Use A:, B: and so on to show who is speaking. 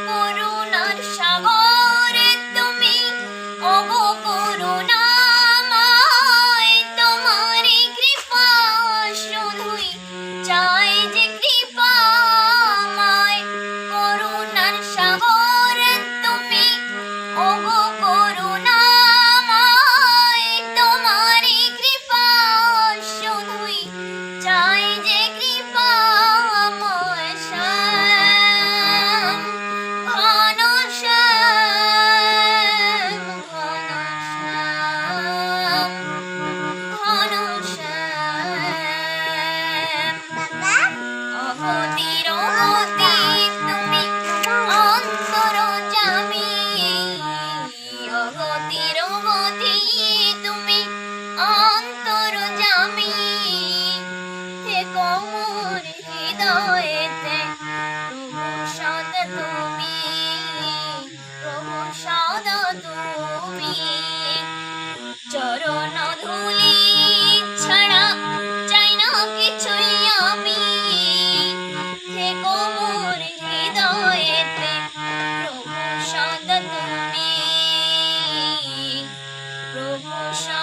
A: করুণার সাগরে তুমি, ওগো করুণাময়, তোমারই কৃপা শুধুই চাই যে কৃপাময়। করুণার সাগরে তুমি, ওগো করুণাময়, তোমারই কৃপা শুধুই চাই যে কৃপাময়। শ্যাম ঘন শ্যাম ঘন শ্যাম ঘন শ্যাম। অগতির অগতি তুমি, অন্তর্যামী, অগতির অগতি তুমি, অন্তর্যামী। থেকো মোর হৃদয়েতে প্রভু সদা তুমি, প্রভু সদা তুমি। চরণ ধুলি ছাড়া চাই না কিছুই আমি, থেকো মোর হৃদয়েতে প্রভু সদা তুমি, প্রভু সদা